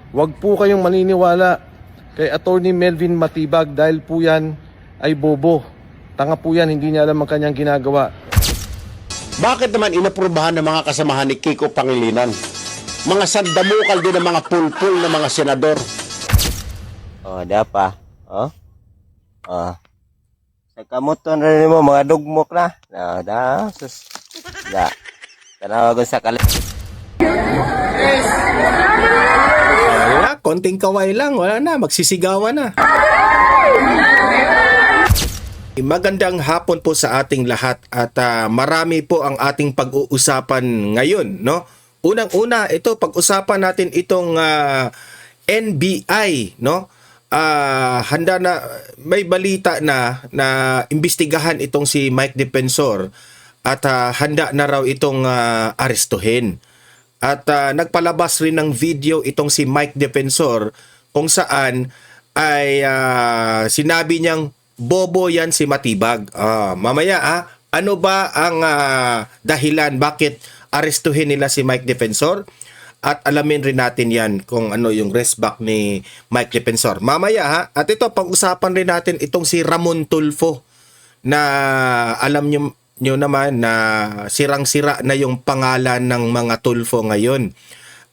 Huwag po kayong maniniwala kay Attorney Melvin Matibag dahil po yan ay bobo. Tanga po yan, hindi niya alam ang kanyang ginagawa. Bakit naman inaprubahan ng mga kasamahan ni Kiko Pangilinan? Mga sandamukal din ng mga pulpul na mga senador. Oh, ada pa. Oh. Oh. Sa kamuton rin mo mga dugmok na. Na, da. Sus. Da. Tanawagan sa kal. Wala, konting kaway lang, wala na, magsisigawan na. Magandang hapon po sa ating lahat at marami po ang ating pag-uusapan ngayon, no? Unang-una, ito pag-usapan natin itong NBI, no? Handa na may balita na imbestigahan itong si Mike Defensor at handa na raw itong arestuhin. At nagpalabas rin ng video itong si Mike Defensor kung saan ay sinabi niyang bobo yan si Matibag. Mamaya ano ba ang dahilan bakit arestuhin nila si Mike Defensor? At alamin rin natin yan kung ano yung rest back ni Mike Defensor. Mamaya At ito, pag-usapan rin natin itong si Ramon Tulfo na alam nyo naman na sirang-sira na yung pangalan ng mga Tulfo ngayon.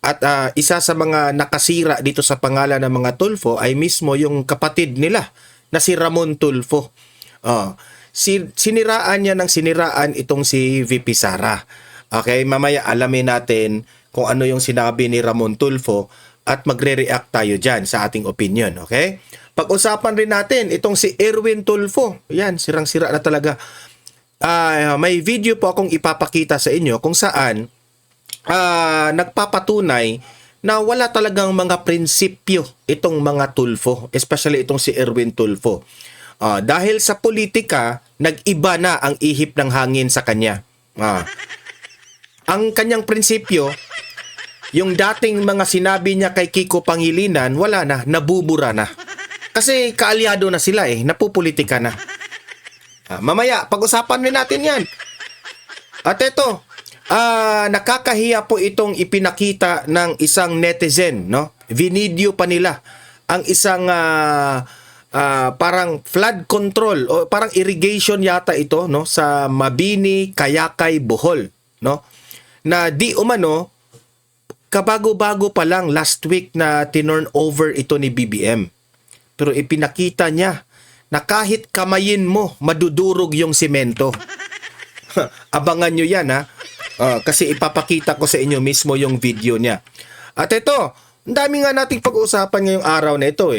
At isa sa mga nakasira dito sa pangalan ng mga Tulfo ay mismo yung kapatid nila na si Ramon Tulfo. Siniraan niya ng siniraan itong si VP Sara. Okay, mamaya alamin natin kung ano yung sinabi ni Ramon Tulfo at magre-react tayo dyan sa ating opinion. Okay? Pag-usapan rin natin itong si Erwin Tulfo. Yan, sirang-sira na talaga. May video po akong ipapakita sa inyo kung saan nagpapatunay na wala talagang mga prinsipyo itong mga Tulfo, especially itong si Erwin Tulfo. Dahil sa politika, nag-iba na ang ihip ng hangin sa kanya. Ang kanyang prinsipyo, yung dating mga sinabi niya kay Kiko Pangilinan, wala na, nabubura na. Kasi kaalyado na sila napupolitika na. Mamaya, pag-usapan rin natin yan. At ito, nakakahiya po itong ipinakita ng isang netizen, no? Vinidyo pa nila ang isang parang flood control o parang irrigation yata ito, no, sa Mabini, Kayakay, Bohol, no? Na di umano kabago-bago pa lang last week na tinurn over ito ni BBM. Pero ipinakita niya na kahit kamayin mo, madudurog yung simento. Abangan nyo yan kasi ipapakita ko sa inyo mismo yung video niya. At ito, ang dami nga nating pag-uusapan ngayong araw na ito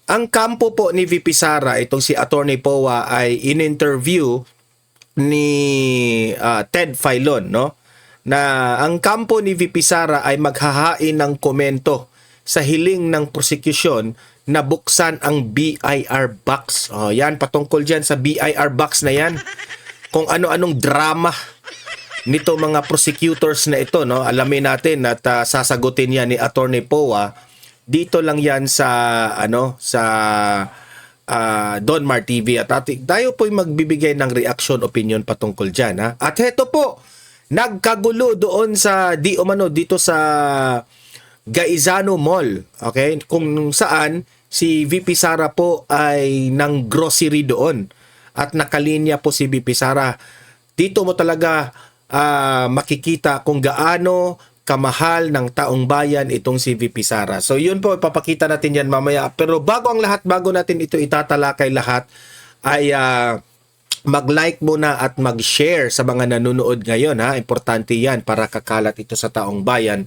Ang kampo po ni VP Sara, itong si Attorney Powa ay in-interview ni Ted Filon, no? Na ang kampo ni VP Sara ay maghahain ng komento sa hiling ng prosecution na buksan ang BIR box. Yan, patungkol dyan sa BIR box na yan. Kung ano-anong drama nito mga prosecutors na ito, no? Alamin natin at sasagutin yan ni Attorney Powa. Dito lang yan sa Don Mar TV. At tayo po'y magbibigay ng reaction, opinion patungkol dyan. At heto po, nagkagulo doon sa dito sa Gaizano Mall, okay? Kung saan si VP Sara po ay ng grocery doon at nakalinya po si VP Sara. Dito mo talaga makikita kung gaano kamahal ng taong bayan itong si VP Sara. So yun po, ipapakita natin yan mamaya. Pero bago natin ito itatalakay lahat, ay mag-like muna at mag-share sa mga nanonood ngayon. Importante yan para kakalat ito sa taong bayan.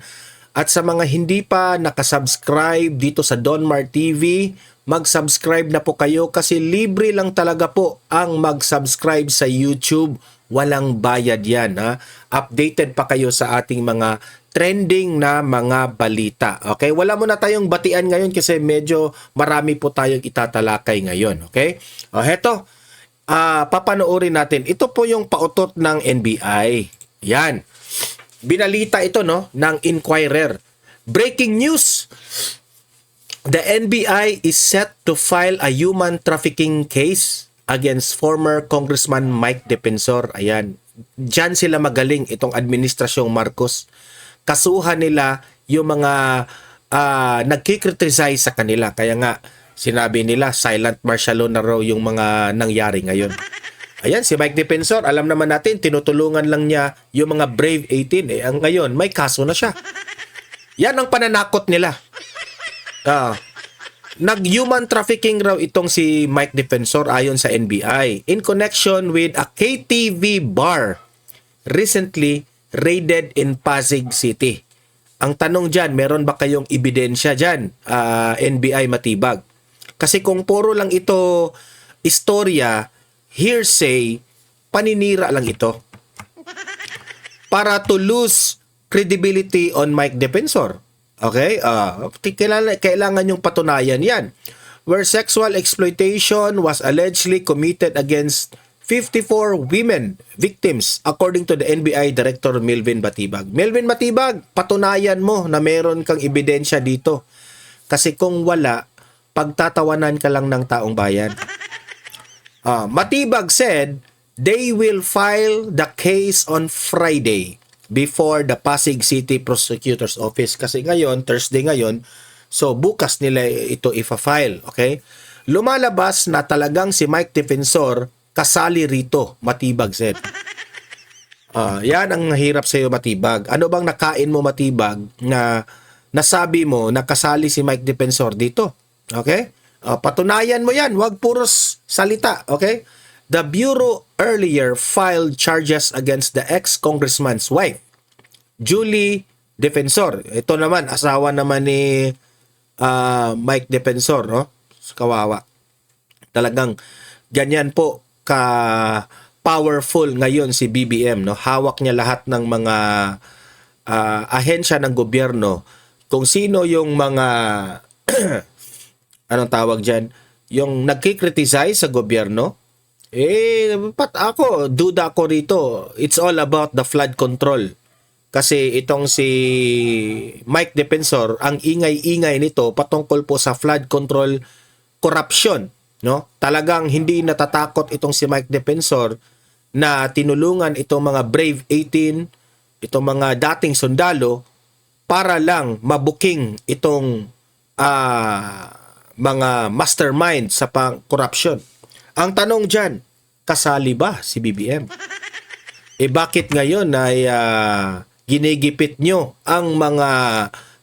At sa mga hindi pa nakasubscribe dito sa Don Mar TV, mag-subscribe na po kayo kasi libre lang talaga po ang mag-subscribe sa YouTube. Walang bayad yan. Updated pa kayo sa ating mga trending na mga balita. Okay? Wala muna tayong batian ngayon kasi medyo marami po tayong itatalakay ngayon. Okay? Heto. Papanoorin natin. Ito po yung pautot ng NBI. Yan. Binalita ito ng Inquirer. Breaking news. The NBI is set to file a human trafficking case against former Congressman Mike Defensor. Ayan. Diyan sila magaling itong administrasyong Marcos. Kasuhan nila yung mga nagkikriticize sa kanila. Kaya nga, sinabi nila, silent martial law na raw yung mga nangyari ngayon. Ayan, si Mike Defensor, alam naman natin, tinutulungan lang niya yung mga Brave 18. Ang ngayon, may kaso na siya. Yan ang pananakot nila. Nag-human trafficking raw itong si Mike Defensor ayon sa NBI in connection with a KTV bar recently raided in Pasig City. Ang tanong dyan, meron ba kayong ebidensya dyan, NBI Matibag? Kasi kung puro lang ito istorya, hearsay, paninira lang ito. Para to lose credibility on Mike Defensor. Okay? Kailangan yung patunayan yan. Where sexual exploitation was allegedly committed against 54 women victims according to the NBI Director Melvin Matibag. Melvin Matibag, patunayan mo na meron kang ebidensya dito. Kasi kung wala, pagtatawanan ka lang ng taong bayan. Matibag said they will file the case on Friday before the Pasig City Prosecutor's Office. Kasi ngayon, Thursday ngayon, so bukas nila ito ifa-file. Okay? Lumalabas na talagang si Mike Defensor kasali rito, Matibag said. Yan ang hirap sa'yo, Matibag. Ano bang nakain mo, Matibag, na nasabi mo na kasali si Mike Defensor dito? Okay? Patunayan mo yan. Huwag puros salita. Okay? The Bureau earlier filed charges against the ex-congressman's wife, Julie Defensor. Ito naman, asawa naman ni Mike Defensor, no? Kawawa. Talagang ganyan po ka-powerful ngayon si BBM, no? Hawak niya lahat ng mga ahensya ng gobyerno. Kung sino yung mga anong tawag dyan? Yung nagkikriticize sa gobyerno, duda ako rito. It's all about the flood control. Kasi itong si Mike Defensor, ang ingay-ingay nito patungkol po sa flood control corruption. No? Talagang hindi natatakot itong si Mike Defensor na tinulungan itong mga Brave 18, itong mga dating sundalo para lang mabuking itong mga mastermind sa corruption. Ang tanong dyan, kasali ba si BBM? Bakit ngayon ay ginigipit nyo ang mga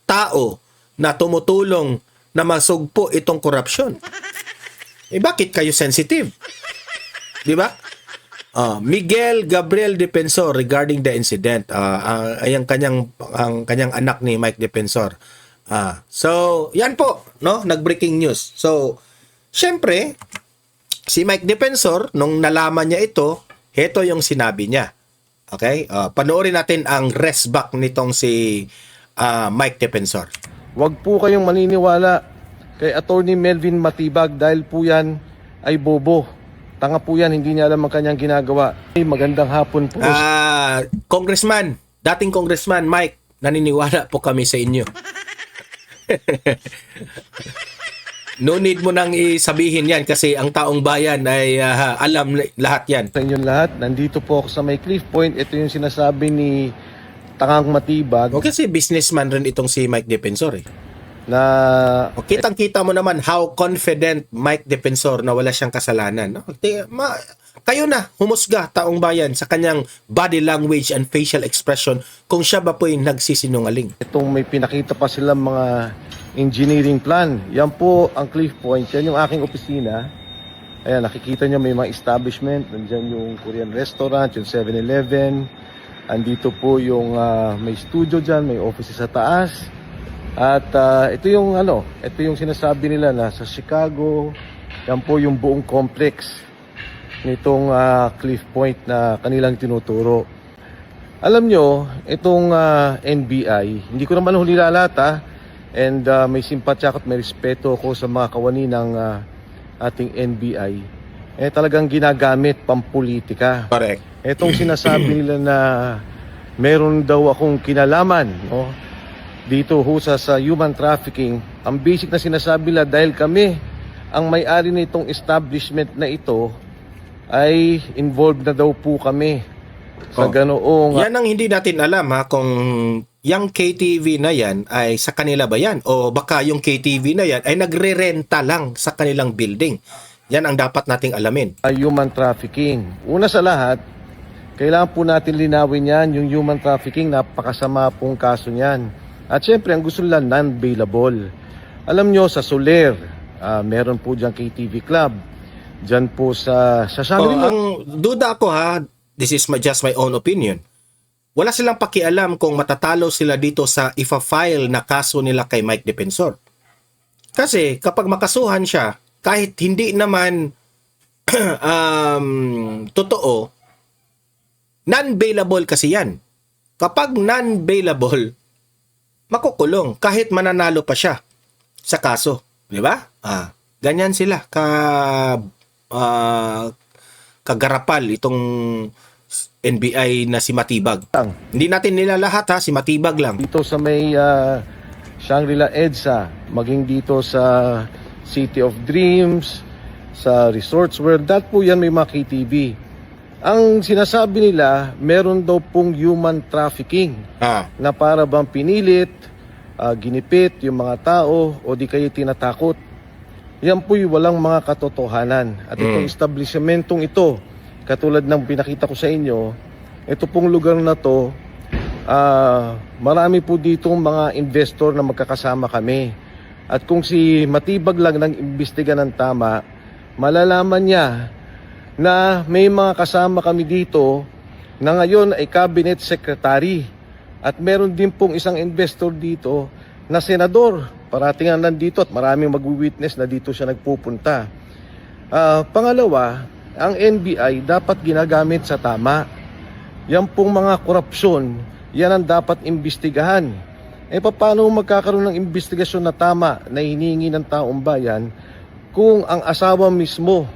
tao na tumutulong na masugpo itong korupsyon? Bakit kayo sensitive? Di ba? Miguel Gabriel Defensor regarding the incident. Ay ang kanyang anak ni Mike Defensor. So, yan po, no? Nag-breaking news. So, syempre, si Mike Defensor, nung nalaman niya ito, heto yung sinabi niya. Okay? Panoorin natin ang rest back nitong si Mike Defensor. Huwag po kayong maniniwala kay Attorney Melvin Matibag dahil po yan ay bobo. Tanga po yan, hindi niya alam ang kanyang ginagawa. Magandang hapon po. Congressman, dating Congressman Mike, naniniwala po kami sa inyo. No need mo nang isabihin yan kasi ang taong bayan ay alam lahat yan. Sa inyong lahat, nandito po ako sa may Cliff Point. Ito yung sinasabi ni Tangang Matibag. O kasi businessman rin itong si Mike Defensor eh. Na kitang-kita mo naman how confident Mike Defensor na wala siyang kasalanan. No? Kayo na, humusga taong bayan sa kanyang body language and facial expression kung siya ba po yung nagsisinungaling. itong may pinakita pa silang mga engineering plan. Yan po ang Cliff Point. Yan yung aking opisina. Ayan, nakikita nyo may mga establishment. Nandyan yung Korean restaurant, yung 7-Eleven. Andito po yung may studio dyan, may office sa taas. At ito yung sinasabi nila na sa Chicago, yan po yung buong complex nitong Cliff Point na kanilang tinuturo. Alam nyo, itong NBI, hindi ko naman huli lahat and may simpatya at may respeto ako sa mga kawani ng ating NBI. Talagang ginagamit pampolitika. Correct. Itong sinasabi nila na meron daw akong kinalaman, no? Dito sa human trafficking, ang basic na sinasabi nila dahil kami ang may-ari nitong establishment na ito ay involved na daw po kami sa ganoong Yan ang hindi natin alam kung yung KTV na yan ay sa kanila ba yan? O baka yung KTV na yan ay nagre-renta lang sa kanilang building. Yan ang dapat nating alamin. Human trafficking. Una sa lahat, kailangan po natin linawin yan, yung human trafficking, napakasama pong kaso niyan. At syempre, ang gusto nila non-bailable. Alam nyo, sa Soler, meron po dyan KTV Club. Dyan po sa Shangri-La. Ang duda ako ha, this is just my own opinion. Wala silang pakialam kung matatalo sila dito sa ifa-file na kaso nila kay Mike Defensor. Kasi kapag makasuhan siya, kahit hindi naman totoo, non-bailable kasi yan. Kapag non-bailable, makukulong kahit mananalo pa siya sa kaso. Di ba? Ganyan sila kagarapal itong NBI na si Matibag. Hindi natin nila lahat ha, si Matibag lang. Dito sa may Shangri-La EDSA, maging dito sa City of Dreams, sa Resorts World, that po yan may mga KTV. Ang sinasabi nila, meron daw pong human trafficking na para bang pinilit, ginipit yung mga tao o di kayo tinatakot. Yan po'y walang mga katotohanan. At itong establishmentong ito, katulad ng pinakita ko sa inyo, ito pong lugar na to, marami po ditong mga investor na magkakasama kami. At kung si Matibag lang nang imbestiga ng tama, malalaman niya na may mga kasama kami dito na ngayon ay cabinet secretary. At meron din pong isang investor dito na senador. Parating nga nandito at maraming mag-witness na dito siya nagpupunta. Pangalawa, ang NBI dapat ginagamit sa tama. Yan pong mga korupsyon, yan ang dapat imbestigahan. Paano magkakaroon ng investigasyon na tama na hinihingi ng taong bayan kung ang asawa mismo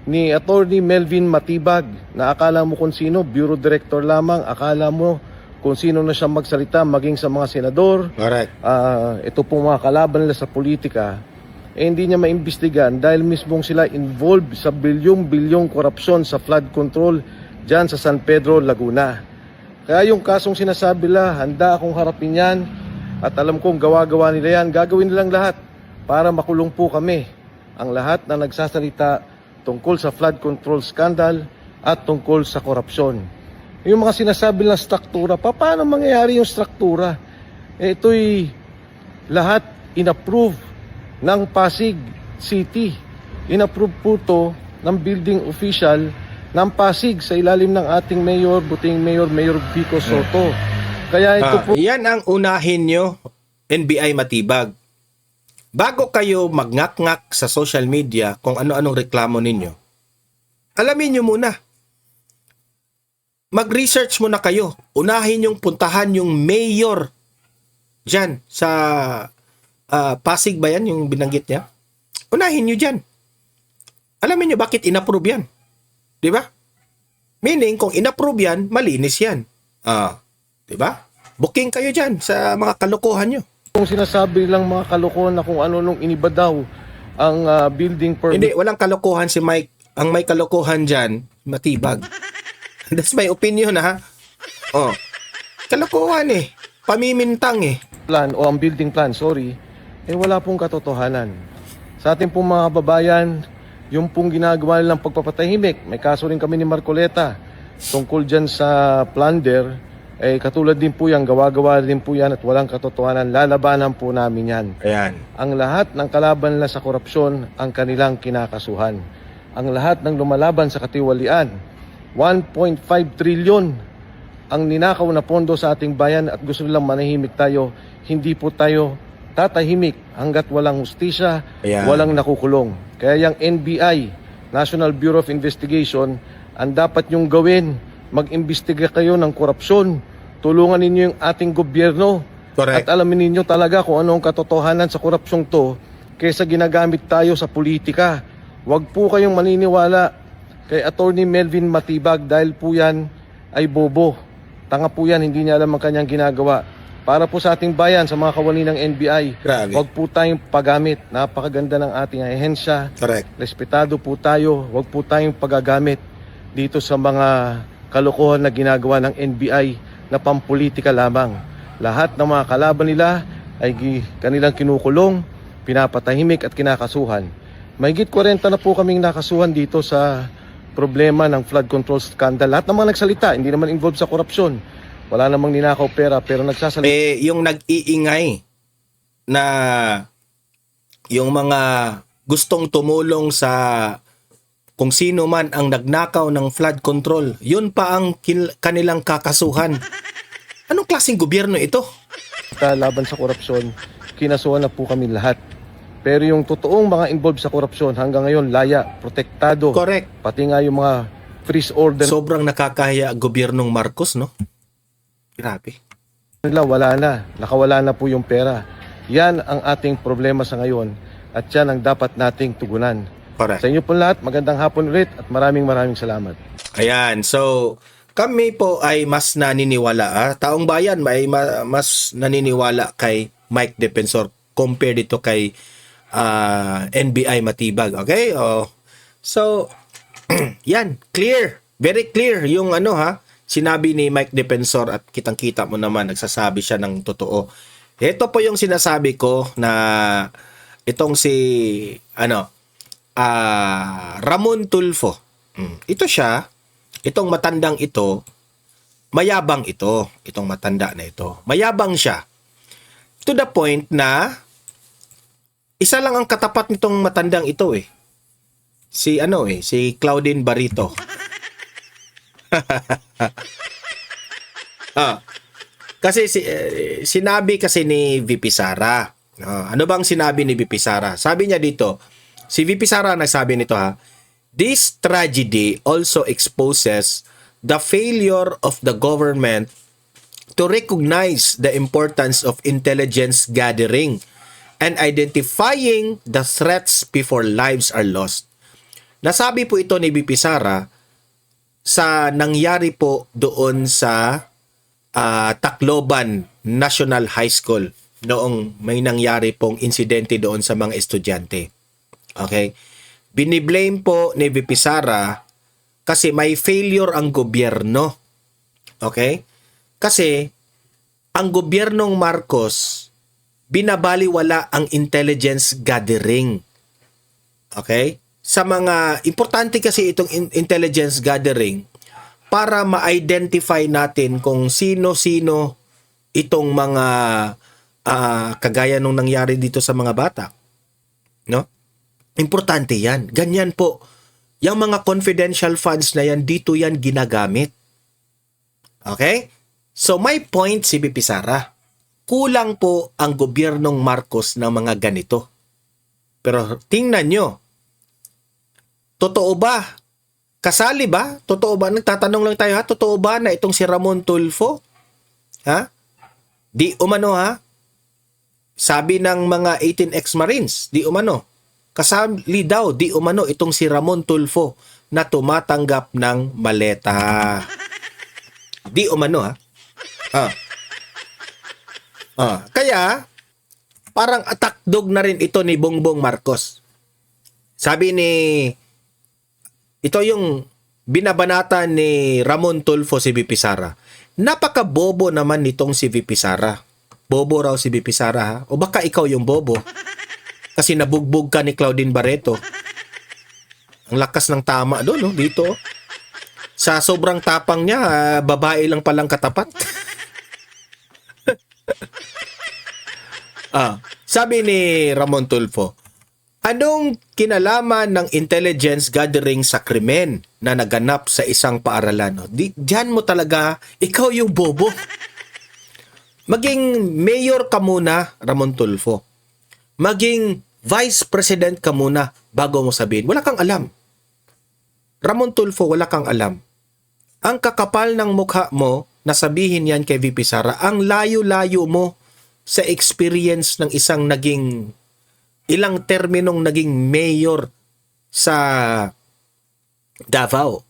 ni Attorney Melvin Matibag, na akala mo kung sino, Bureau Director lamang, akala mo kung sino na siya magsalita maging sa mga senador. Correct. Ito pong mga kalaban nila sa politika, hindi niya maimbestigan dahil mismong sila involved sa bilyong-bilyong korupsyon sa flood control dyan sa San Pedro, Laguna. Kaya yung kasong sinasabi nila, handa akong harapin yan at alam kong gawa-gawa nila yan, gagawin nilang lahat para makulong po kami. Ang lahat na nagsasalita tungkol sa flood control scandal at tungkol sa korupsyon. Yung mga sinasabi ng struktura, paano mangyayari yung struktura? Ito'y lahat inapprove ng Pasig City. Inapprove po to ng building official ng Pasig sa ilalim ng ating mayor, buting mayor, Mayor Vico Soto. Kaya ito po... Yan ang unahin nyo, NBI Matibag. Bago kayo magngak-ngak sa social media kung ano-anong reklamo ninyo, alamin nyo muna. Mag-research muna kayo. Unahin yung puntahan yung mayor dyan sa Pasig ba yan, yung binanggit niya? Unahin nyo dyan. Alamin nyo bakit inapprove yan. Di ba? Meaning, kung inapprove yan, malinis yan. Di ba? Booking kayo dyan sa mga kalokohan nyo. Kung sinasabi lang mga kalokohan na kung ano nung iniba daw ang building permit. Hindi, walang kalokohan si Mike. Ang may kalokohan dyan, Matibag. That's my opinion, ha? Kalokohan eh. Pamimintang eh. Plan o ang building plan, sorry, wala pong katotohanan. Sa ating pong mga kababayan, yung pong ginagawa nilang pagpapatahimik, may kaso rin kami ni Marcoleta tungkol dyan sa plunder, katulad din po yan, gawa-gawa din po yan at walang katotohanan, lalabanan po namin yan. Ayan. Ang lahat ng kalaban nila sa korupsyon, ang kanilang kinakasuhan. Ang lahat ng lumalaban sa katiwalian, 1.5 trilyon ang ninakaw na pondo sa ating bayan at gusto nilang manahimik tayo. Hindi po tayo tatahimik hanggat walang hustisya, Ayan. walang nakukulong. Kaya yung NBI, National Bureau of Investigation, ang dapat nyong gawin, mag-imbestiga kayo ng korupsyon. Tulungan ninyo yung ating gobyerno. Correct. At alamin ninyo talaga kung ano ang katotohanan sa korupsyong to kaysa ginagamit tayo sa politika. Huwag po kayong maniniwala kay Attorney Melvin Matibag dahil po yan ay bobo. Tanga po yan, hindi niya alam ang kanyang ginagawa. Para po sa ating bayan, sa mga kawani ng NBI, Grabe. huwag po tayong paggamit. Napakaganda ng ating ahensya. Correct. Respetado po tayo. Huwag po tayong pagagamit dito sa mga kalokohan na ginagawa ng NBI na pampolitika lamang. lahat ng mga kalaban nila ay kanilang kinukulong, pinapatahimik at kinakasuhan. Mahigit 40 na po kaming nakasuhan dito sa problema ng flood control scandal. Lahat ng mga nagsalita, hindi naman involved sa korupsyon. Wala namang ninakaw pera pero nagsasalita. Yung nag-iingay na yung mga gustong tumulong sa kung sino man ang nagnakaw ng flood control, yun pa ang kanilang kakasuhan. Anong klaseng gobyerno ito? Laban sa korupsyon, kinasuhan na po kami lahat. Pero yung totoong mga involved sa korupsyon hanggang ngayon laya, protektado. Correct. Pati nga yung mga freeze order Sobrang nakakahiya ang gobyernong Marcos, no? Grabe. nila wala na, nakawala na po yung pera. Yan ang ating problema sa ngayon at yan ang dapat nating tugunan. Correct. Sa inyo po lahat, magandang hapon ulit at maraming salamat. Ayan, so kami po ay mas naniniwala, taong bayan may mas naniniwala kay Mike Defensor compared dito kay NBI Matibag. Okay? So, yan, clear. Very clear yung sinabi ni Mike Defensor at kitang-kita mo naman, nagsasabi siya ng totoo. Ito po yung sinasabi ko na itong si, Ramon Tulfo. Ito siya, itong matandang ito, mayabang ito, itong matanda na ito. Mayabang siya. To the point na, isa lang ang katapat nitong matandang ito eh. Si Claudine Barito. Kasi sinabi kasi ni VP Sara. Ano bang sinabi ni VP Sara? Sabi niya dito, si VP Sara nagsabi nito this tragedy also exposes the failure of the government to recognize the importance of intelligence gathering and identifying the threats before lives are lost. Nasabi po ito ni VP Sara sa nangyari po doon sa Tacloban National High School noong may nangyari pong insidente doon sa mga estudyante. Okay? Biniblame po ni VP Sara kasi may failure ang gobyerno. Okay? Kasi ang gobyernong Marcos binabaliwala ang intelligence gathering. Okay? Sa mga importante kasi itong intelligence gathering para ma-identify natin kung sino-sino itong mga kagaya nung nangyari dito sa mga bata. No? Importante yan. Ganyan po. Yung mga confidential funds na yan, dito yan ginagamit. Okay? So, may point si VP Sara. Kulang po ang gobyernong Marcos ng mga ganito. Pero tingnan nyo, totoo ba? Kasali ba? Totoo ba? Nagtatanong lang tayo totoo ba na itong si Ramon Tulfo? Di umano Sabi ng mga 18 ex-Marines, di umano. Kasali daw, di umano itong si Ramon Tulfo na tumatanggap ng maleta. Di umano Kaya, parang attack dog na rin ito ni Bongbong Marcos. Sabi ito yung binabanata ni Ramon Tulfo si VP Sara. Napaka-bobo naman nitong si VP Sara. Bobo raw si VP Sara O baka ikaw yung bobo. Kasi nabugbog ka ni Claudine Barreto. Ang lakas ng tama doon, dito. Sa sobrang tapang niya, babae lang palang katapat. Sabi ni Ramon Tulfo, anong kinalaman ng intelligence gathering sa krimen na naganap sa isang paaralan? Diyan mo talaga, ikaw yung bobo. Maging mayor ka muna, Ramon Tulfo. Maging vice president ka muna bago mo sabihin. Wala kang alam. Ramon Tulfo, wala kang alam. Ang kakapal ng mukha mo, nasabihin yan kay VP Sara, ang layo-layo mo sa experience ng isang ilang terminong naging mayor sa Davao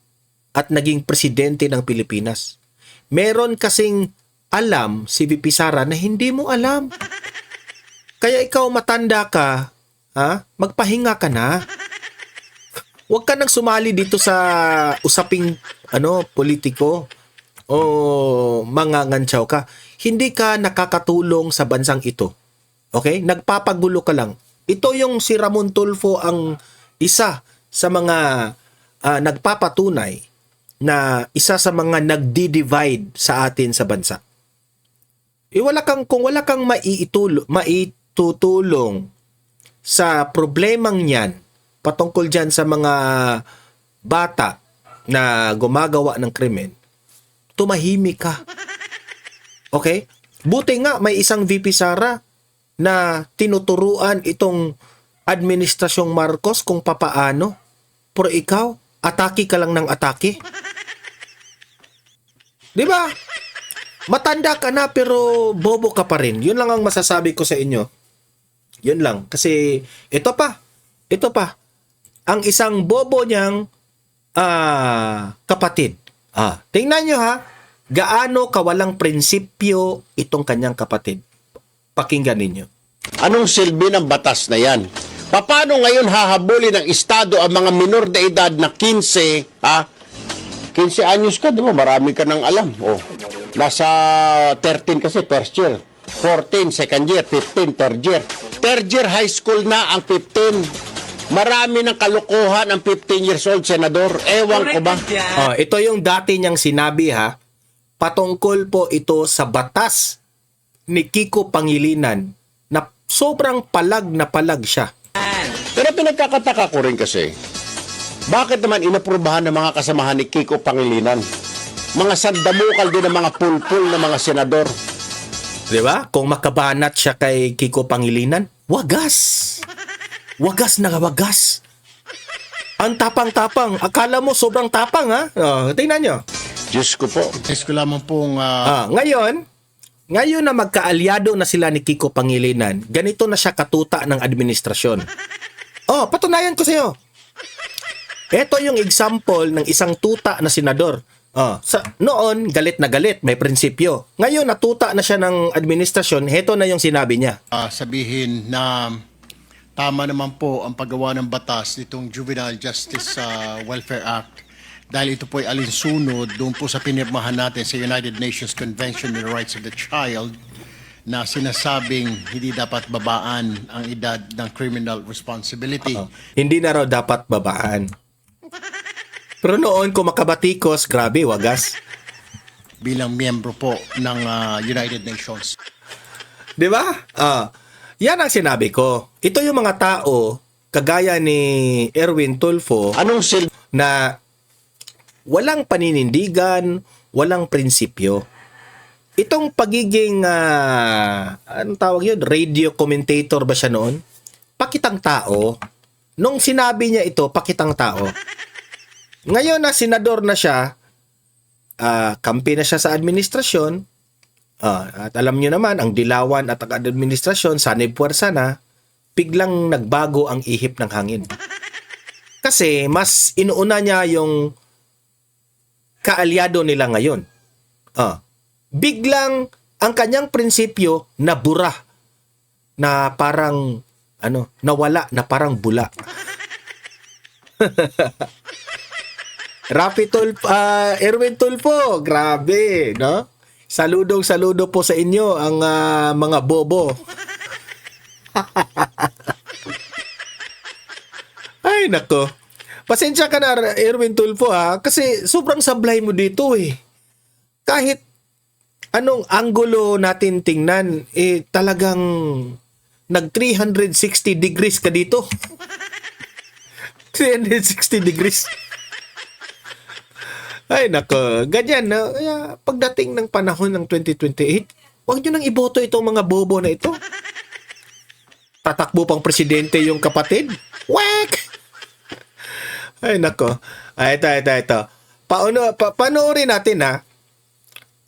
at naging presidente ng Pilipinas. Meron kasing alam si VP Sara na hindi mo alam. Kaya ikaw matanda ka, magpahinga ka na. Huwag ka nang sumali dito sa usaping politiko o mangangantsaw ka. hindi ka nakakatulong sa bansang ito. Okay? Nagpapagulo ka lang. Ito yung si Ramon Tulfo ang isa sa mga nagpapatunay na isa sa mga nagdi-divide sa atin sa bansa. Kung wala kang maitutulong sa problemang yan, patungkol dyan sa mga bata na gumagawa ng krimen, tumahimik ka. Okay? Buti nga may isang VP Sara na tinuturuan itong Administrasyong Marcos kung papaano. Pero ikaw, atake ka lang ng atake. Di ba? Matanda ka na pero bobo ka pa rin. Yun lang ang masasabi ko sa inyo. Yun lang. Kasi ito pa. Ang isang bobo niyang kapatid. Tingnan nyo ha. Gaano kawalang prinsipyo itong kanyang kapatid. Pakinggan ninyo. Anong silbi ng batas na yan? Paano ngayon hahabulin ng Estado ang mga minor de edad na 15, 15 anyos ka, di ba? Marami ka nang alam. Nasa 13 kasi first year, 14 second year, 15 third year. Third year high school na ang 15. Marami ng kalokohan ang 15 years old, Senador. Ewan ko ba? Ito yung dati niyang sinabi ha. Patungkol po ito sa batas ni Kiko Pangilinan na sobrang palag na palag siya. Pero pinagkakataka ko rin kasi, bakit naman inaprubahan ng mga kasamahan ni Kiko Pangilinan? Mga sandamukal din ng mga pulpul na mga senador. Di ba? Kung makabanat siya kay Kiko Pangilinan, wagas. Wagas na wagas. Ang tapang-tapang. Akala mo sobrang tapang ha? Tingnan nyo. Diyos ko po. Guys ko lamang pong Ngayon na magkaalyado na sila ni Kiko Pangilinan, ganito na siya katuta ng administrasyon. Patunayan ko sa iyo. Ito yung example ng isang tuta na senador. Noon, galit na galit, may prinsipyo. Ngayon, natuta na siya ng administrasyon, heto na yung sinabi niya. sabihin na tama naman po ang paggawa ng batas nitong Juvenile Justice Welfare Act dahil ito po ay alinsunod doon po sa pinirmahan natin sa United Nations Convention on the Rights of the Child na sinasabing hindi dapat babaan ang edad ng criminal responsibility. Hindi na raw dapat babaan. Pero noon, kung makabatikos, grabe, wagas. Bilang miyembro po ng United Nations. Di ba? Yan ang sinabi ko. Ito yung mga tao, kagaya ni Erwin Tulfo, Anong silbi? na walang paninindigan, walang prinsipyo. Itong pagiging, anong tawag yun? Radio commentator ba siya noon? Pakitang tao. Nung sinabi niya ito, pakitang tao. Ngayon na senador na siya, kampi na siya sa administrasyon, at alam niyo naman, ang dilawan at ang administrasyon, sanib puwersa na, biglang nagbago ang ihip ng hangin. Kasi mas inuuna niya yung kaalyado nila ngayon. Biglang ang kanyang prinsipyo nabura, na parang nawala, na parang bula. Erwin Tulfo, grabe, no? Saludo po sa inyo ang mga bobo. Ay, nako. Pasensya ka na, Erwin Tulfo ha, kasi sobrang sablay mo dito eh. Kahit anong anggulo natin tingnan, talagang nag 360 degrees ka dito. 360 degrees. Ay, nako. Ganyan, no? Kaya, pagdating ng panahon ng 2028, huwag nyo nang iboto itong mga bobo na ito. Tatakbo pang presidente yung kapatid. Wek! Ay, nako. Ito. Panoorin natin, ha?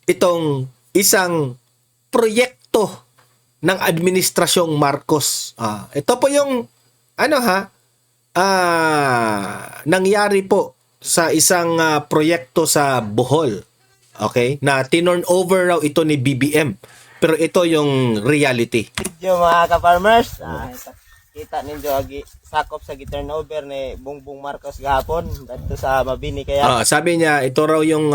Itong isang proyekto ng Administrasyong Marcos. Ito po yung, nangyari po sa isang proyekto sa Bohol. Okay? Na tinurn over raw ito ni BBM. Pero ito yung reality. Video mga ka-farmers. Kita ninyo agi sakop sa turnover ni Bongbong Marcos gahapon dito sa Mabini kaya. Sabi niya ito raw yung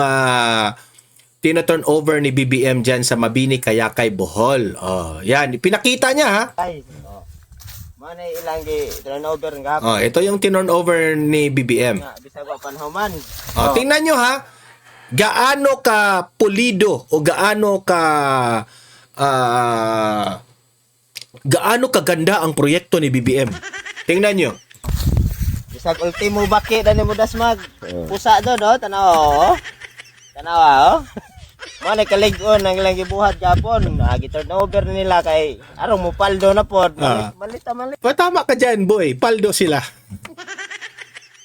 tino-turn over ni BBM dyan sa Mabini, Kayakay, Bohol. Oh, yan. Pinakita niya, ha? Ay, mana ilang di turnover nga Oh, ito yung tinurn over ni BBM. nga bisag wa panhuman. Oh, tingnan nyo, ha? Gaano ka pulido o gaano kaganda ang proyekto ni BBM. Tingnan nyo. Bisag ultimo baki dani mo dasmag. Pusa do no tanaw. Tanawa oh. Mana kalig-on ang ilang gibuhat gapon. Gi-turnover nila kay arong mo paldo na pod. Malita. Tama ka dyan, boy. Paldo sila.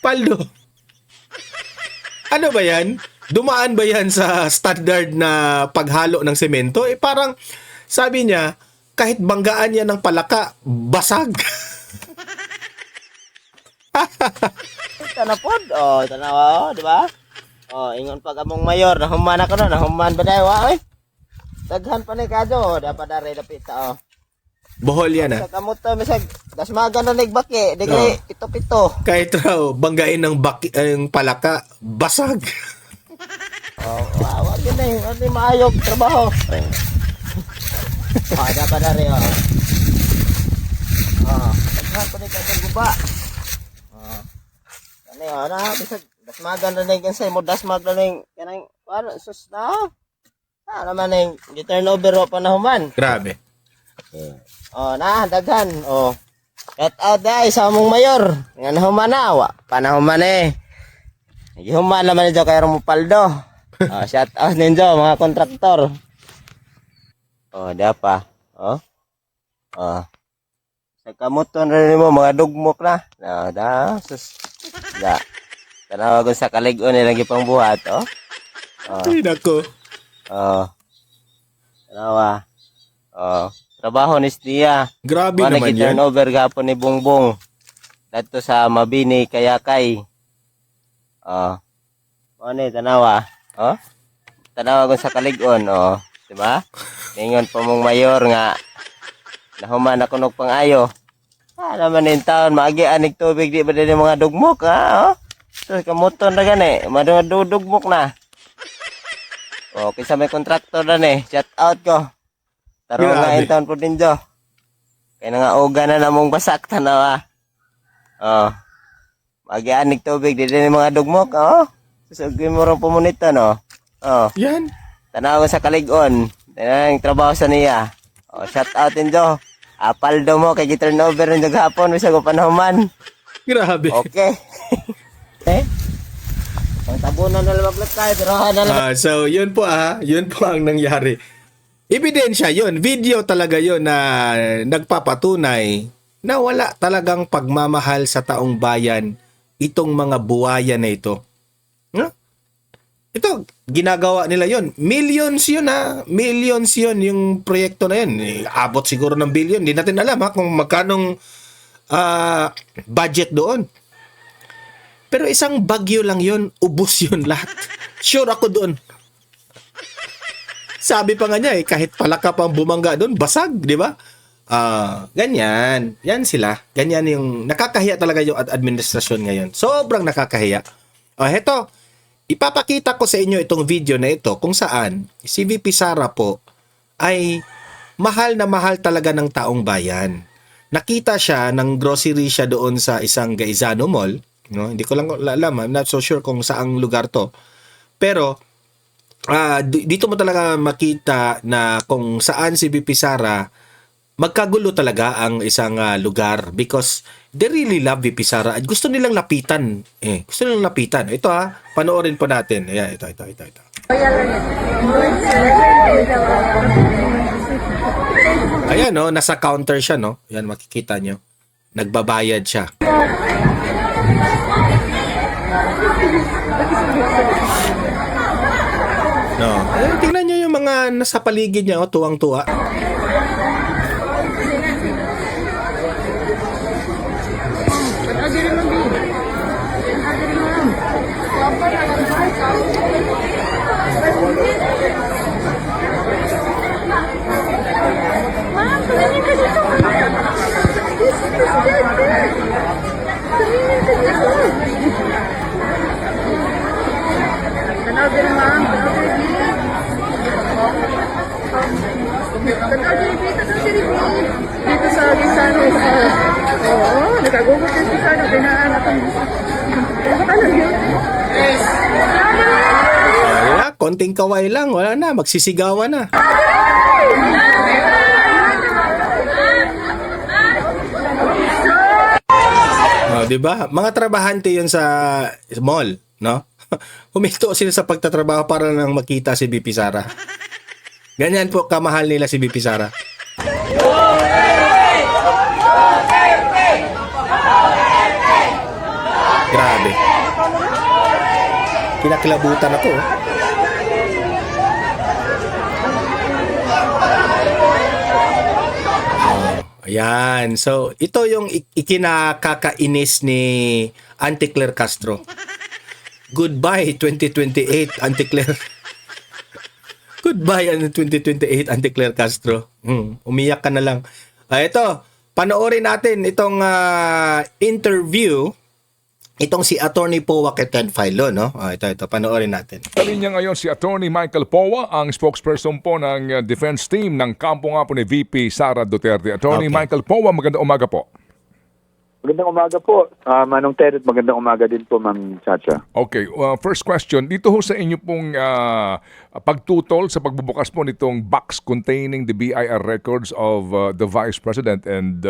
Paldo. Ano ba yan? Dumaan ba yan sa standard na paghalo ng semento? Parang, sabi niya, kahit banggaan yan ng palaka, basag. Tanapod. Oh, tanawa oh, di ba? Oh, ingon pag among mayor, nahuman ako na, nahuman ba daw oy? Daghan pa ni kadyo, dapat dare dapit ta oh. Bohol yan, ha? Sa kamot to misag dasmagan na nagbaki, digli pito-pito. Kahit raw, banggain ng ang palaka, basag. Oh, wag yun eh, hindi maayog trabaho. Oh, dapat dare oh. Oh, daghan pa ni kadyo guba. Oh. Ano yun, bisag dasmagan na ning kansay mo dasmag na ning kanang ano sus na. Naman ning gi-turnover ro panahuman. Grabe. Oh, daghan. Oh. Shout out dai sa among mayor. Nga nahuman na wa panahuman eh. Gihuman naman niyo kay mo paldo. Oh, shout out ninyo mga kontraktor. Oh, pa. Oh. Oh. Sa kamuton rin mo mga dugmok na. Sus. Da. Tanawa ko sa kalig-on nilang gipang buhat, oh. Ay, nako. Oh. Tanawa. Oh. Trabaho ni Stia. Grabe naman yan. Turnover gapon ni Bongbong. Dito sa Mabini, Kayakay. Oh. Ano tanawa? Oh. Tanawa ko sa kalig-on, oh. Diba? Ingon pa mong mayor nga nahuman ako ng pangayo. Naman yung taon, maagi-anig tubig di ba din yung mga dugmok, ha? Oh. So, kamuton na gani, madudugmok na. O, kisa may kontraktor na ni, shout out ko. Taro nga yung taon po din jo. Kaya nga uga na namong basak, tanawa. O, maagi-anig tubig di din yung mga dugmok, o. Susugin mo rin pumunita, no? O, Yan. tanawa sa kalig-on. Tanawang trabaho sa niya. O, shout out din jo. Paldo mo kay gi-turnover ng gahapon bisag ko panahuman. Grabe. Okay. Ang tabunan na lang maglakay pero na lang. So, yun po yun po ang nangyari. Ebidensya yun, video talaga yun na nagpapatunay na wala talagang pagmamahal sa taong bayan itong mga buwaya na ito. Huh? Ito, ginagawa nila yun. Millions yun Millions yun yung proyekto na yun. Abot siguro ng billion. Hindi natin alam kung magkanong budget doon. Pero isang bagyo lang yun, ubos yun lahat. Sure ako doon. Sabi pa nga niya kahit palaka pang bumangga doon, basag, di ba? Ganyan. Yan sila. Ganyan yung, nakakahiya talaga yung administrasyon ngayon. Sobrang nakakahiya. Heto, ipapakita ko sa inyo itong video na ito kung saan si VP Sara po ay mahal na mahal talaga ng taong bayan. Nakita siya ng grocery siya doon sa isang Gaizano Mall. No, hindi ko lang alam, I'm not so sure kung saang lugar to. Pero dito mo talaga makita na kung saan si VP Sara magkagulo talaga ang isang lugar because they really love VP Sara at gusto nilang lapitan. Gusto nilang lapitan. Ito panoorin po natin. Ayan, ito. Ayan, no, nasa counter siya, no. Ayan, makikita nyo. Nagbabayad siya. No. Tingnan nyo yung mga nasa paligid niya, tuwang-tuwa. Dito sa Gisano. Oo, nakagugot yung Gisano. Pinaanak ang ano yun? Wala, konting kaway lang. Wala na, magsisigawan na. Oh, 'di ba? Mga trabahante 'yon sa mall, no? Huminto sila sa pagtatrabaho para lang makita si BP Sara. Ganyan po kamahal nila si BP Sara. Grabe. Kinakilabutan ako. Ayan. So, ito yung ikinakakainis ni Auntie Claire Castro. Goodbye 2028, Auntie Claire. Goodbye 2028, Auntie Claire Castro. Umiyak ka na lang. Ito, panoorin natin itong interview. Itong si Attorney Powa kay Ted Filon, no? Ito, panoorin natin. Sa linya ngayon si Attorney Michael Powa, ang spokesperson po ng defense team ng kampo nga po ni VP Sara Duterte. Attorney Okay. Michael Powa, magandang umaga po. Magandang umaga po, Manong Ted, at magandang umaga din po, Ma'am Chacha. Okay, first question. Dito ho sa inyo pong pagtutol sa pagbubukas po nitong box containing the BIR records of the Vice President and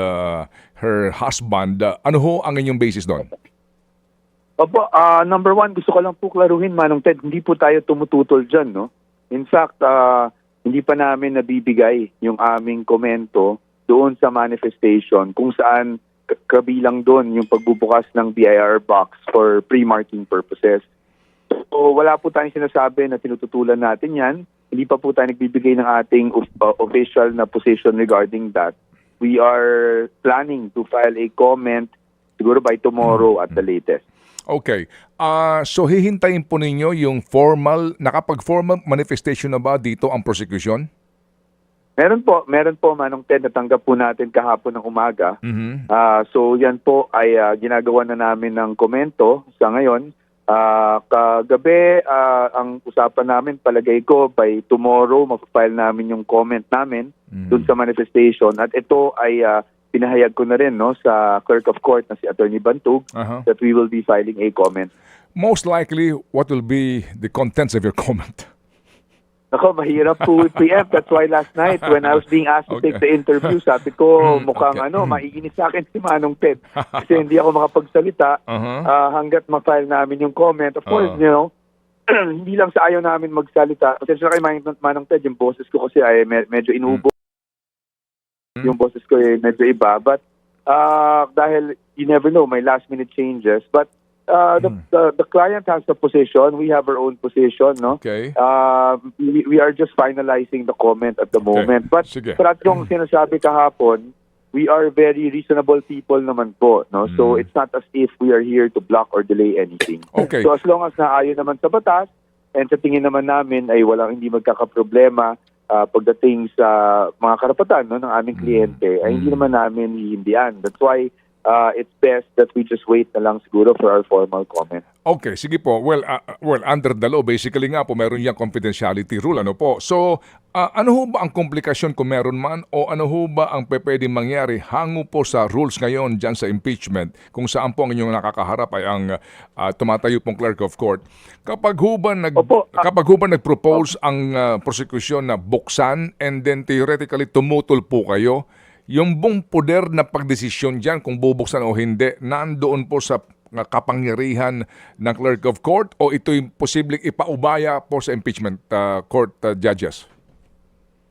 her husband, ano ho ang inyong basis doon? Opo, number one, gusto ko lang po klaruhin, Manong Ted, hindi po tayo tumututol dyan, no? In fact, hindi pa namin nabibigay yung aming komento doon sa manifestation kung saan kabilang doon yung pagbubukas ng BIR box for pre-marking purposes. So, wala po tayong sinasabi na tinututulan natin yan. Hindi pa po tayo nagbibigay ng ating official na position regarding that. We are planning to file a comment siguro by tomorrow at the latest. Okay. So hihintayin po ninyo yung nakapag-formal manifestation na ba dito ang prosecution? Meron po, Manong Ted, natanggap po natin kahapon ng umaga. Mhm. So yan po ay ginagawa na namin ng komento sa ngayon. Kagabi, ang usapan namin, palagay ko, by tomorrow, mag-file namin yung comment namin dun sa manifestation. At ito ay pinahayag ko na rin, no, sa Clerk of Court na si Attorney Bantug that we will be filing a comment. Most likely, what will be the contents of your comment? Ako, mahirap po preempt. That's why last night when I was being asked to take the interview, sabi ko mukhang maiinis sa akin si Manong Ted. Kasi hindi ako makapagsalita hanggat ma-file namin yung comment. Of course, you know, hindi lang sa ayaw namin magsalita. Kasi kay Manong Ted, yung boses ko kasi ay medyo inuubo. Yung boses ko ay medyo iba. But dahil you never know, may last minute changes. But the client has a position. We have our own position, no? Okay. We are just finalizing the comment at the moment. But Sige. parang yung sinasabi kahapon, we are very reasonable people naman po, no? So it's not as if we are here to block or delay anything. Okay. So as long as naayon naman sa batas and sa tingin naman namin ay hindi magkakaproblema pagdating sa mga karapatan, no, ng aming kliyente, ay hindi naman namin hihindihan. That's why it's best that we just wait na lang siguro for our formal comment. Okay, sige po. Well, under the law, basically nga po, meron yung confidentiality rule. Ano po? So, ano ho ba ang komplikasyon kung meron man o ano ho ba ang pwedeng mangyari hango po sa rules ngayon dyan sa impeachment kung saan po ang inyong nakakaharap ay ang tumatayo pong clerk of court. Kapag ho ba, nag-propose ang prosecution na buksan and then theoretically tumutol po kayo, yung buong poder na pagdesisyon dyan kung bubuksan o hindi, nandoon po sa kapangyarihan ng clerk of court o ito'y posibleng ipaubaya po sa impeachment court judges?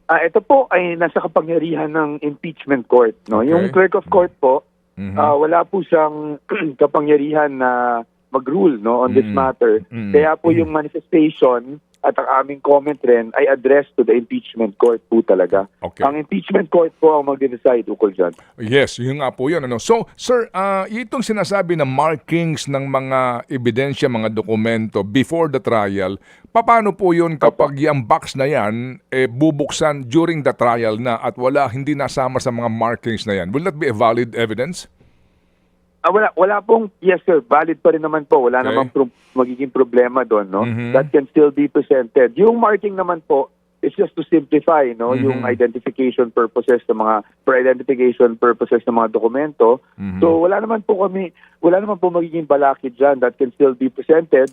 Ito po ay nasa kapangyarihan ng impeachment court, no? Okay. Yung clerk of court po, wala po siyang kapangyarihan na mag-rule, no, on this matter. Kaya po yung manifestation at ang aming comment rin ay addressed to the impeachment court po talaga. Okay. Ang impeachment court po ang mag-decide ukol dyan. Yes, yun nga po yun. Ano. So, sir, itong sinasabi na markings ng mga ebidensya, mga dokumento before the trial, paano po yun kapag yung box na yan bubuksan during the trial na at hindi nasama sa mga markings na yan? Will that be a valid evidence? Wala pong, yes sir, valid pa rin naman po. Wala namang magiging problema doon, no? That can still be presented. Yung marking naman po, it's just to simplify, no, yung identification purposes ng mga for identification purposes ng mga dokumento. So wala naman po magiging balakid diyan that can still be presented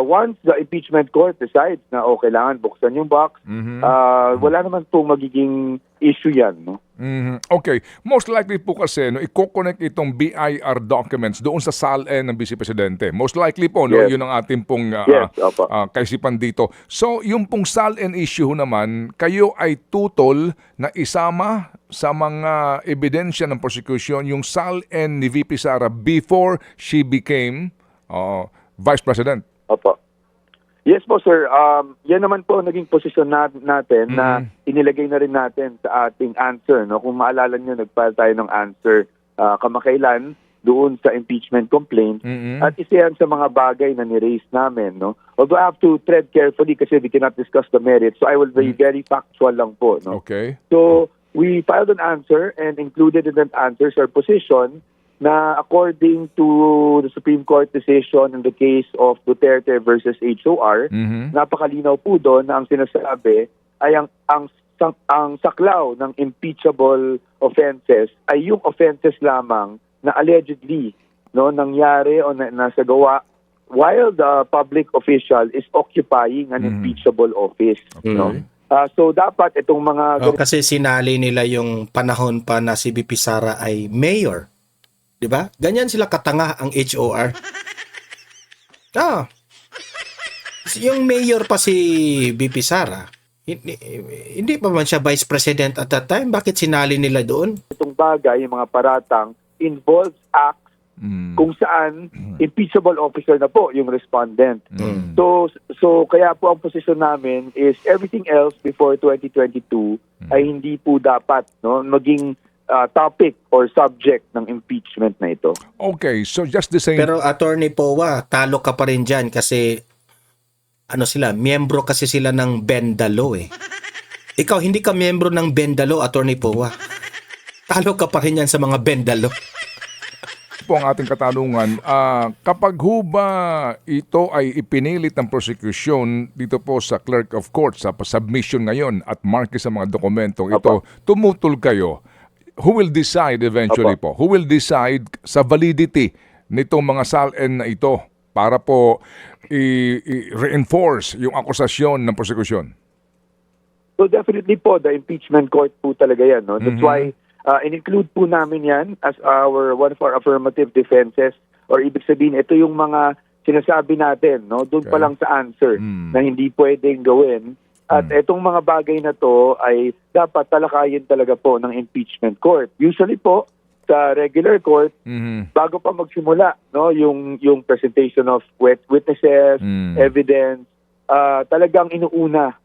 once the impeachment court decides na kailangan buksan yung box. Wala naman po magiging issue yan, no. Okay. Most likely po kasi, no, i-connect itong BIR documents doon sa SALN ng Vice Presidente. Most likely po, no, Yes. yun ang ating pong Yes, opo. kaisipan dito. So, yung pong SALN issue naman, kayo ay tutol na isama sa mga ebidensya ng prosecution yung SALN ni VP Sara before she became Vice President. Opo. Yes po, sir. Yan naman po naging posisyon natin na inilagay na rin natin sa ating answer, no. Kung maalala niyo, nag-file tayo ng answer kamakailan doon sa impeachment complaint. At isa yan sa mga bagay na ni-raise namin, no. Although I have to tread carefully kasi we cannot discuss the merits, so I will be very factual lang po, no. Okay. So, we filed an answer and included in that answer our position na according to the Supreme Court decision in the case of Duterte versus HOR, napakalinaw po doon na ang sinasabi ay ang saklaw ng impeachable offenses ay yung offenses lamang na allegedly, no, nangyari o nasagawa while the public official is occupying an impeachable office, no. So dapat itong mga Kasi sinali nila yung panahon pa na si VP Sara ay mayor. 'Di ba? Ganyan sila katanga ang HOR. Yung mayor pa si VP Sara, hindi pa man siya vice president at that time. Bakit sinali nila doon? itong bagay, yung mga paratang involves acts kung saan impeachable officer na po yung respondent. So kaya po ang posisyon namin is everything else before 2022 ay hindi po dapat, no, maging topic or subject ng impeachment na ito. Okay, so just the same. Pero Attorney Powa, talo ka pa rin dyan kasi miyembro kasi sila ng Bendalo eh. Ikaw, hindi ka miyembro ng Bendalo, Attorney Powa. Talo ka pa rin yan sa mga Bendalo. Po ang ating katanungan, kapag ho ba ito ay ipinilit ng prosecution dito po sa clerk of court sa submission ngayon at marke sa mga dokumentong ito, tumutol kayo, who will decide eventually po? Who will decide sa validity nitong mga SALN na ito para po i-reinforce yung akusasyon ng prosecution? So definitely po, the impeachment court po talaga yan, no? That's why in-include po namin yan as one of our affirmative defenses, or ibig sabihin, ito yung mga sinasabi natin, no? Doon pa lang sa answer na hindi pwedeng gawin. At itong mga bagay na to ay dapat talakayin talaga po ng impeachment court. Usually po, sa regular court, bago pa magsimula, no, yung presentation of witnesses, evidence, talagang inuuna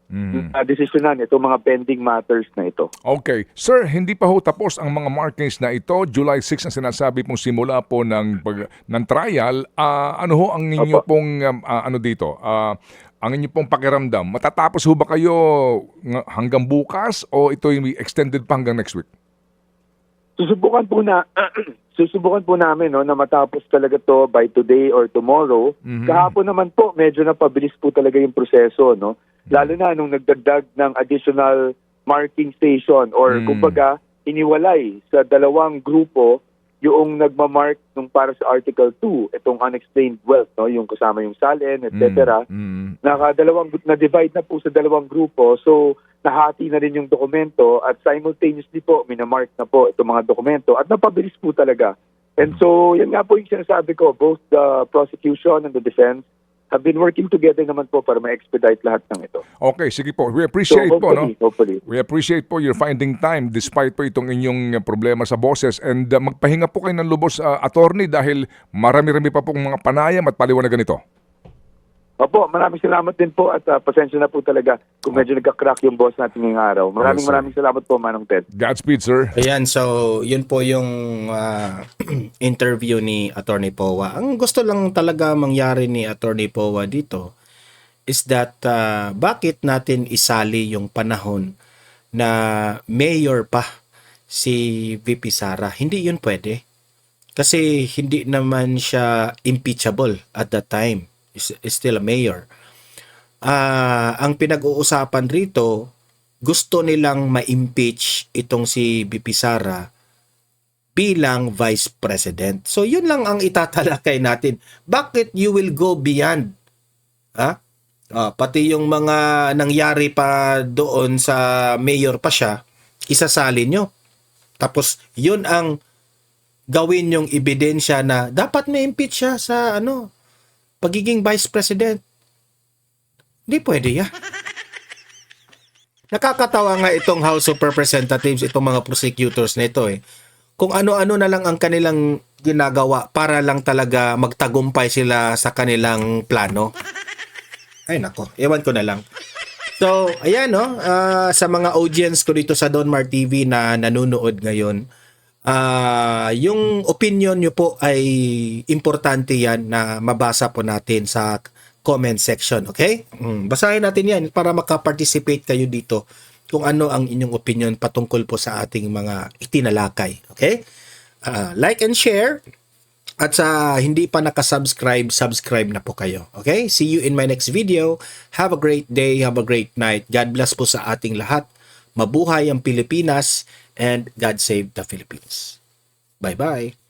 desisyonan itong mga pending matters na ito. Okay. Sir, hindi pa ho tapos ang mga markings na ito. July 6 ang sinasabi pong simula po ng trial. Ano ho ang inyo pong dito? Ang inyo pong pakiramdam? Matatapos ho ba kayo hanggang bukas o ito yung extended pa hanggang next week? Susubukan po namin, no, na matapos talaga to by today or tomorrow. Kahapon naman po medyo napabilis po talaga yung proseso, no. Lalo na nung nagdagdag ng additional marking station or kumbaga iniwalay sa dalawang grupo yung nagmamark nung para sa Article 2, itong unexplained wealth, no, yung kasama yung SALN, etc. Na-divide na po sa dalawang grupo, so nahati na rin yung dokumento at simultaneously po minamark na po itong mga dokumento at napabilis po talaga. And so, yan nga po yung sinasabi ko, both the prosecution and the defense have been working together naman po para ma-expedite lahat ng ito. Okay, sige po. We appreciate So, po, no? hopefully. We appreciate po your finding time despite po itong inyong problema sa boses, and magpahinga po kayo ng lubos, attorney, dahil marami-rami pa pong mga panayam at paliwanagan ito. Opo, maraming salamat din po at pasensya na po talaga kung medyo nagka-crack yung boss natin ngayong araw. Maraming salamat po, Manong Ted. Godspeed, sir. Ayan, so yun po yung interview ni Attorney Powa. Ang gusto lang talaga mangyari ni Attorney Powa dito is that bakit natin isali yung panahon na mayor pa si VP Sara? Hindi yun pwede. Kasi hindi naman siya impeachable at that time. Is still a mayor. ang pinag-uusapan rito, gusto nilang ma-impeach itong si BP Sara bilang Vice President. So yun lang ang itatalakay natin. Bakit you will go beyond? Ha? Pati yung mga nangyari pa doon sa mayor pa siya, isasali nyo. Tapos yun ang gawin yung ebidensya na dapat may impeach siya sa pagiging Vice President. Hindi pwede ya. Nakakatawa nga itong House of Representatives, itong mga prosecutors na ito Kung ano-ano na lang ang kanilang ginagawa para lang talaga magtagumpay sila sa kanilang plano. Ay nako, ewan ko na lang. So, ayan sa mga audience ko dito sa Don Mar TV na nanonood ngayon, yung opinion nyo po ay importante yan na mabasa po natin sa comment section, okay? Basahin natin yan para makaparticipate kayo dito kung ano ang inyong opinion patungkol po sa ating mga itinalakay, okay? Like and share. At sa hindi pa nakasubscribe, subscribe na po kayo. Okay? See you in my next video. Have a great day. Have a great night. God bless po sa ating lahat. Mabuhay ang Pilipinas and God save the Philippines. Bye-bye.